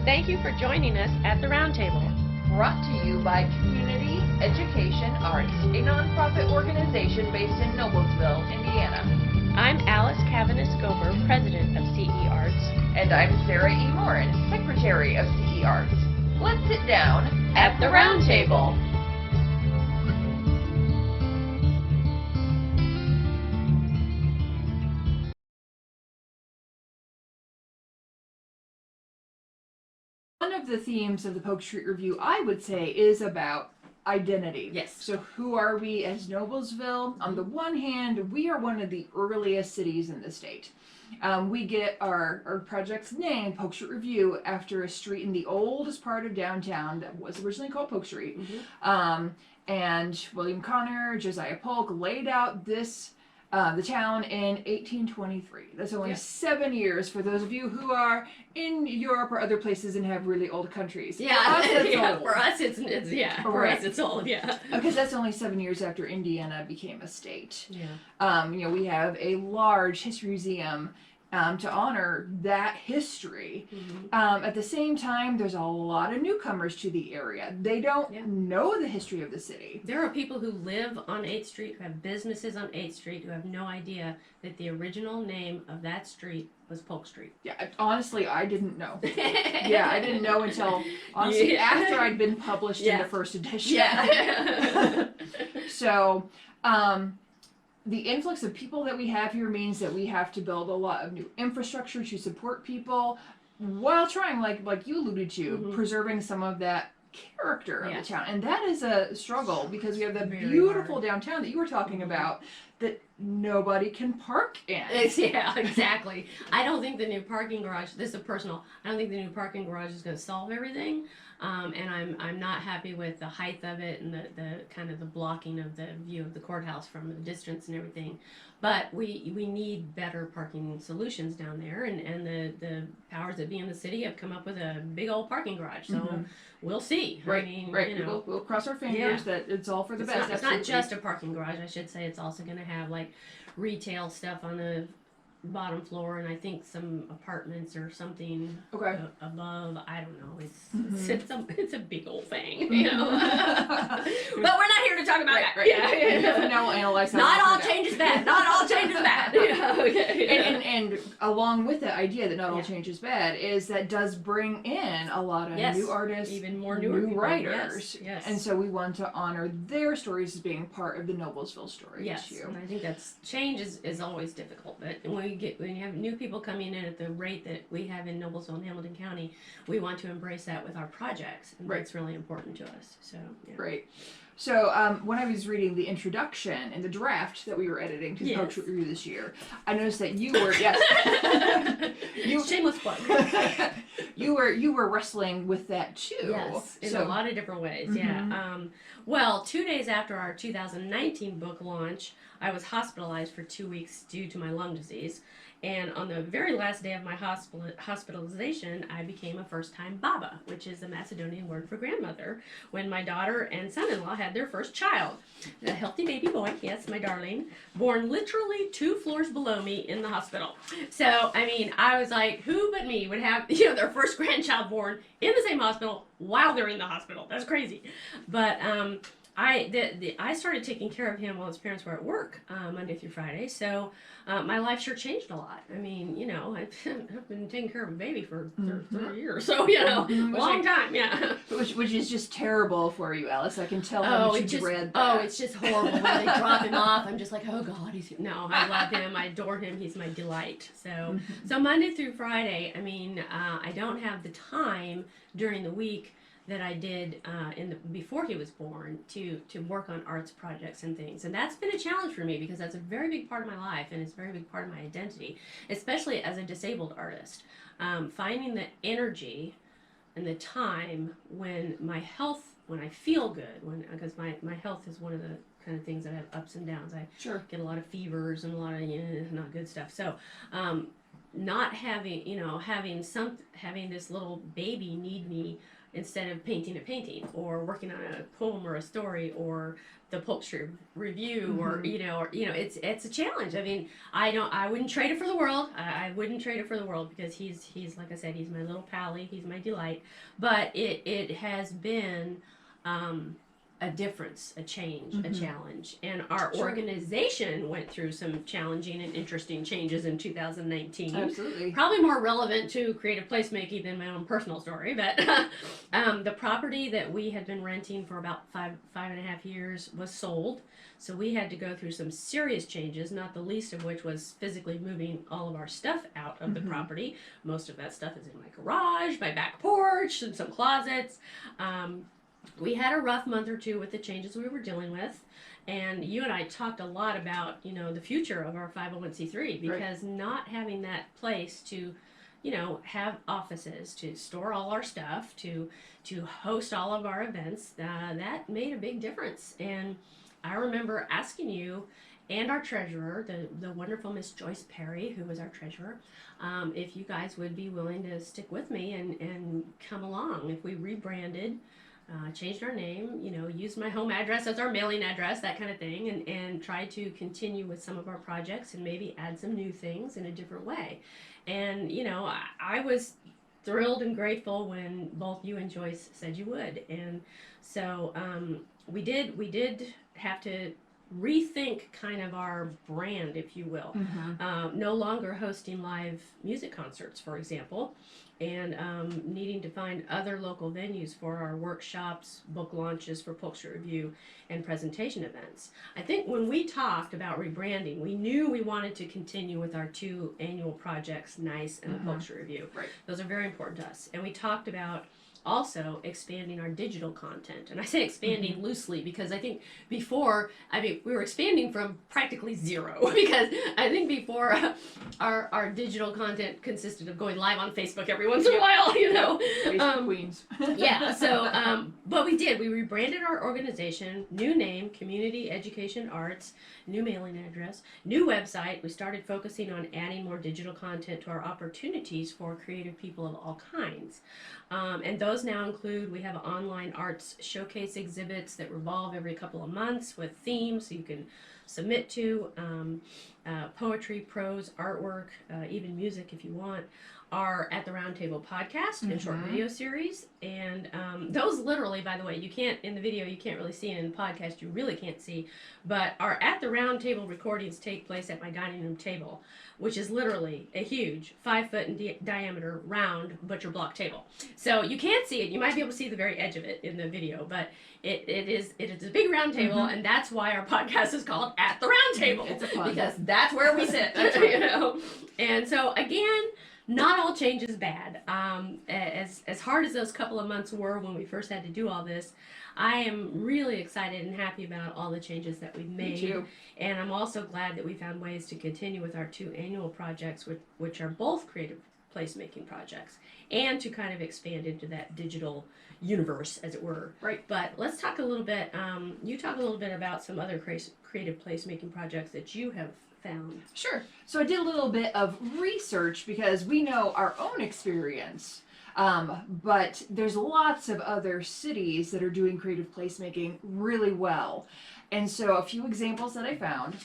Thank you for joining us at the Roundtable. Brought to you by Community Education Arts, a nonprofit organization based in Noblesville, Indiana. I'm Alice Cavanis-Gober, president of CEArts. And I'm Sarah E. Morin, secretary of CEArts. Let's sit down at the Roundtable. One of the themes of the Polk Street Review, I would say, is about identity. Yes. So who are we as Noblesville? On the one hand, we are one of the earliest cities in the state. We get our project's name, Polk Street Review, after a street in the oldest part of downtown that was originally called Polk Street. And William Connor, Josiah Polk laid out the town in 1823. That's only 7 years for those of you who are in Europe or other places and have really old countries. Yeah, For us, it's for us it's old, Because that's only 7 years after Indiana became a state. Yeah. We have a large history museum to honor that history. At the same time, there's a lot of newcomers to the area. They don't know the history of the city. There are people who live on 8th Street, who have businesses on 8th Street, who have no idea that the original name of that street was Polk Street. Yeah, honestly, I didn't know. I didn't know until, honestly, after I'd been published in the first edition. So, the influx of people that we have here means that we have to build a lot of new infrastructure to support people while trying, like you alluded to, preserving some of that character of the town. And that is a struggle because we have that beautiful downtown that you were talking about that nobody can park in. Yeah, exactly. I don't think the new parking garage, this is personal, I don't think the new parking garage is going to solve everything. And I'm not happy with the height of it and the kind of the blocking of the view of the courthouse from the distance and everything. But we need better parking solutions down there, and the powers that be in the city have come up with a big old parking garage. So we'll see. Right, I mean, right. You know, we'll cross our fingers that it's all for the best. It's not just a parking garage. I should say it's also going to have like retail stuff on the bottom floor, and I think some apartments or something above. I don't know. It's a big old thing, you know. But we're not here to talk about that. Yeah. Now we'll analyze that. Not all changes bad. Not all changes bad. And along with the idea that not all change is bad is that does bring in a lot of new artists, even more new writers. Yes. And so we want to honor their stories as being part of the Noblesville story issue. And I think that's change is always difficult, but when you have new people coming in at the rate that we have in Noblesville and Hamilton County, we want to embrace that with our projects, and that's really important to us. So Great. So when I was reading the introduction and the draft that we were editing to the Polk Street Review this year, I noticed that you were shameless plug. you were wrestling with that too. Yes, in a lot of different ways. Well, 2 days after our 2019 book launch, I was hospitalized for 2 weeks due to my lung disease. And on the very last day of my hospitalization, I became a first-time Baba, which is the Macedonian word for grandmother, when my daughter and son-in-law had their first child. A healthy baby boy, yes, my darling, born literally 2 floors below me in the hospital. So, I mean, I was like, who but me would have, their first grandchild born in the same hospital while they're in the hospital? That's crazy. But, I started taking care of him while his parents were at work Monday through Friday, so my life sure changed a lot. I mean, I've been taking care of a baby for 30 years, so, long time, Which is just terrible for you, Alice. I can tell how much you dread that. Oh, it's just horrible. When they drop him off, I'm just like, oh, God, no, I love him. I adore him. He's my delight. So, so Monday through Friday, I mean, I don't have the time during the week that I did before he was born to work on arts projects and things. And that's been a challenge for me because that's a very big part of my life and it's a very big part of my identity, especially as a disabled artist. Finding the energy and the time when I feel good, because my health is one of the kind of things that have ups and downs. I get a lot of fevers and a lot of not good stuff. So not having, having this little baby need me instead of painting a painting or working on a poem or a story or the Polk Review or it's a challenge. I mean, I wouldn't trade it for the world. I wouldn't trade it for the world because he's like I said, he's my little pally, he's my delight. But it has been a difference, a change, a challenge. And our organization went through some challenging and interesting changes in 2019. Absolutely. Probably more relevant to creative placemaking than my own personal story, but the property that we had been renting for about five and a half years was sold. So we had to go through some serious changes, not the least of which was physically moving all of our stuff out of the property. Most of that stuff is in my garage, my back porch, and some closets. We had a rough month or two with the changes we were dealing with, and you and I talked a lot about the future of our 501c3 because not having that place to have offices to store all our stuff, to host all of our events, that made a big difference. And I remember asking you and our treasurer, the wonderful Miss Joyce Perry, who was our treasurer, if you guys would be willing to stick with me and come along if we rebranded, changed our name, used my home address as our mailing address, that kind of thing, and tried to continue with some of our projects and maybe add some new things in a different way. And, I was thrilled and grateful when both you and Joyce said you would. And so we did have to rethink kind of our brand, if you will. No longer hosting live music concerts, for example, and needing to find other local venues for our workshops, book launches for Polk Review, and presentation events. I think when we talked about rebranding, we knew we wanted to continue with our 2 annual projects, NICE and the Polk Review. Right. Those are very important to us. And we talked about also expanding our digital content. And I say expanding loosely because I think before, we were expanding from practically zero because I think before our digital content consisted of going live on Facebook every once in a while, Facebook queens. Yeah, so, but we rebranded our organization, new name, Community Education Arts, new mailing address, new website. We started focusing on adding more digital content to our opportunities for creative people of all kinds. And those now include, we have online arts showcase exhibits that revolve every couple of months with themes so you can submit to, poetry, prose, artwork, even music if you want. Our At the Roundtable podcast and short video series. And those literally, by the way, you can't, in the video, you can't really see, and in the podcast, you really can't see. But our At the Roundtable recordings take place at my dining room table, which is literally a huge 5-foot in diameter round butcher block table. So you can't see it. You might be able to see the very edge of it in the video, but it is a big round table, and that's why our podcast is called At the Round Table. It's a fun. Because that's where we sit. That's right. And so again, not all change is bad. As hard as those couple of months were when we first had to do all this, I am really excited and happy about all the changes that we've made. Me too. And I'm also glad that we found ways to continue with our 2 annual projects, which are both creative placemaking projects, and to kind of expand into that digital universe, as it were. Right. But let's talk a little bit, you talk a little bit about some other creative placemaking projects that you have found. Sure. So I did a little bit of research because we know our own experience, but there's lots of other cities that are doing creative placemaking really well. And so a few examples that I found.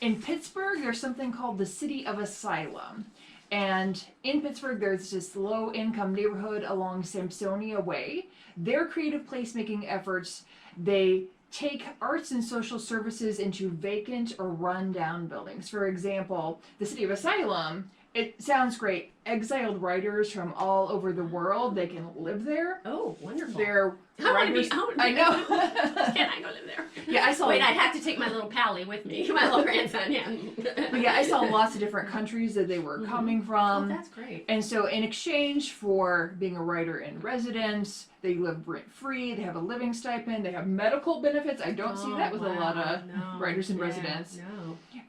In Pittsburgh, there's something called the City of Asylum. And in Pittsburgh, there's this low-income neighborhood along Sampsonia Way. Their creative placemaking efforts, they take arts and social services into vacant or run-down buildings. For example, the City of Asylum, it sounds great. Exiled writers from all over the world, they can live there. Oh, wonderful. They're I writers. know. Can I go live there? Yeah, I saw. Wait, I'd have to take my little pally with me, my little grandson. Yeah. But yeah, I saw lots of different countries that they were coming Oh, from. that's great. And so in exchange for being a writer in residence, they live rent-free, they have a living stipend, they have medical benefits. I don't see that with a lot of writers in residence.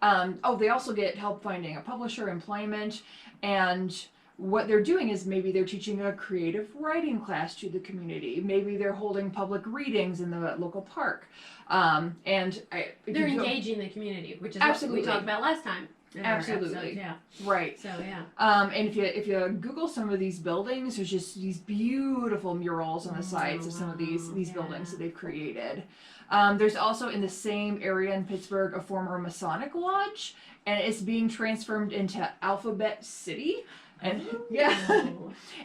No. They also get help finding a publisher, employment, and what they're doing is maybe they're teaching a creative writing class to the community. Maybe they're holding public readings in the local park. They're engaging the community, which is Absolutely. what we talked about last time. in our Absolutely. episodes, yeah. Right. So yeah. And if you Google some of these buildings, there's just these beautiful murals on the sides of some of these buildings that they've created. There's also in the same area in Pittsburgh a former Masonic lodge, and it's being transformed into Alphabet City. And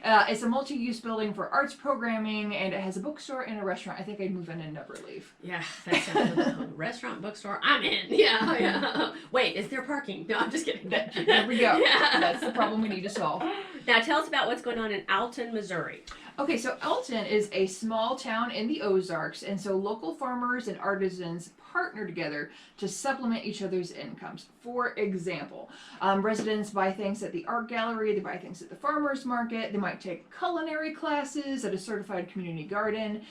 it's a multi-use building for arts programming, and it has a bookstore and a restaurant. I think I'd move in and never leave. Yeah, that sounds like a restaurant, bookstore. I'm in. Yeah. Wait, is there parking? No, I'm just kidding. There we go. Yeah. That's the problem we need to solve. Now tell us about what's going on in Alton, Missouri. Okay, so Alton is a small town in the Ozarks, and so local farmers and artisans partner together to supplement each other's incomes. For example, residents buy things at the art gallery, they buy things at the farmer's market, they might take culinary classes at a certified community garden,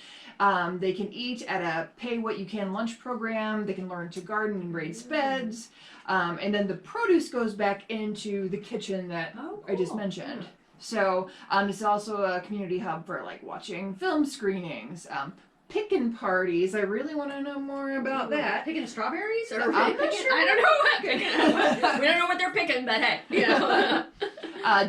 they can eat at a pay-what-you-can lunch program, they can learn to garden and raise beds, and then the produce goes back into the kitchen that I just mentioned. So this is also a community hub for like watching film screenings, pickin' parties. I really want to know more about that. Picking strawberries? Or I'm picking, not sure. I don't know what picking. We don't know what they're picking, but hey, you know.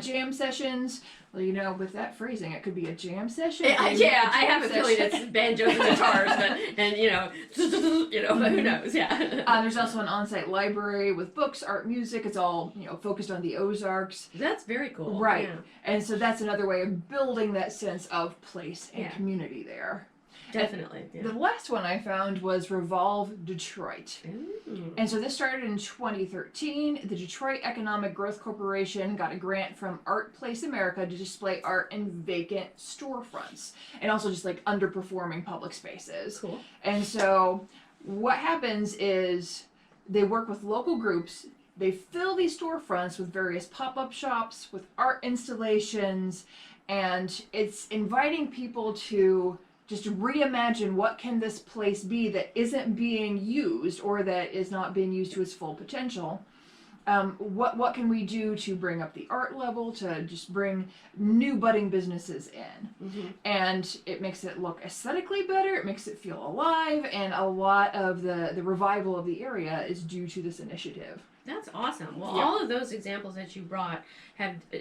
Jam sessions. Well, you know, with that phrasing, it could be a jam session. Yeah, I have a feeling it's banjos and guitars, and you know, but who knows? Yeah. There's also an on-site library with books, art, music. It's all focused on the Ozarks. That's very cool. Right, Yeah. and so that's another way of building that sense of place and community there. Definitely. The last one I found was Revolve Detroit. Ooh. And so this started in 2013. The Detroit Economic Growth Corporation got a grant from Art Place America to display art in vacant storefronts and also just like underperforming public spaces. Cool. And so what happens is they work with local groups. They fill these storefronts with various pop-up shops, with art installations, and it's inviting people to just reimagine what can this place be that isn't being used or that is not being used to its full potential. What can we do to bring up the art level, to just bring new budding businesses in? Mm-hmm. And it makes it look aesthetically better, it makes it feel alive, and a lot of the revival of the area is due to this initiative. That's awesome. Well, Yeah. all of those examples that you brought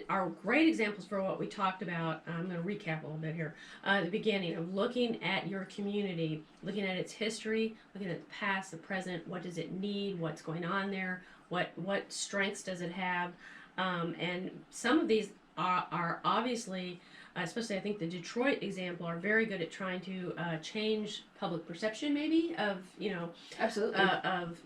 are great examples for what we talked about. I'm going to recap a little bit here. At the beginning of looking at your community, looking at its history, looking at the past, the present, what does it need, what's going on there, what strengths does it have, and some of these are obviously, especially I think the Detroit example, are very good at trying to change public perception maybe of, Absolutely.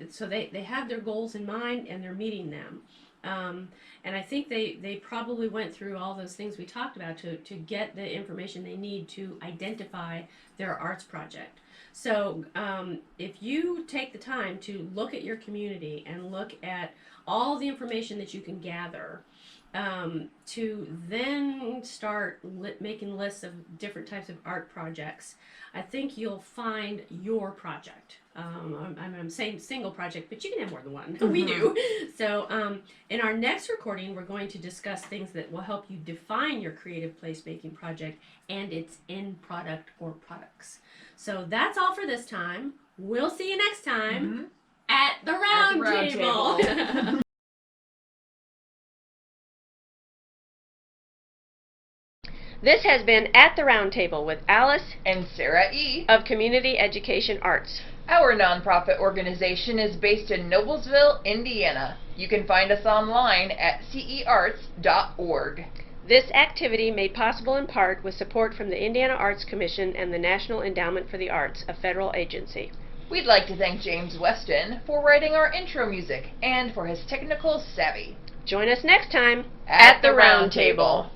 So they have their goals in mind and they're meeting them. And I think they probably went through all those things we talked about to get the information they need to identify their arts project. So if you take the time to look at your community and look at all the information that you can gather, to then start making lists of different types of art projects, I think you'll find your project. I'm saying single project, but you can have more than one. Mm-hmm. We do. So in our next recording, we're going to discuss things that will help you define your creative placemaking project and its end product or products. So that's all for this time. We'll see you next time at the round table. This has been At the Round Table with Alice And Sarah E. of Community Education Arts. Our nonprofit organization is based in Noblesville, Indiana. You can find us online at CEArts.org. This activity made possible in part with support from the Indiana Arts Commission and the National Endowment for the Arts, a federal agency. We'd like to thank James Weston for writing our intro music and for his technical savvy. Join us next time At the Round Table.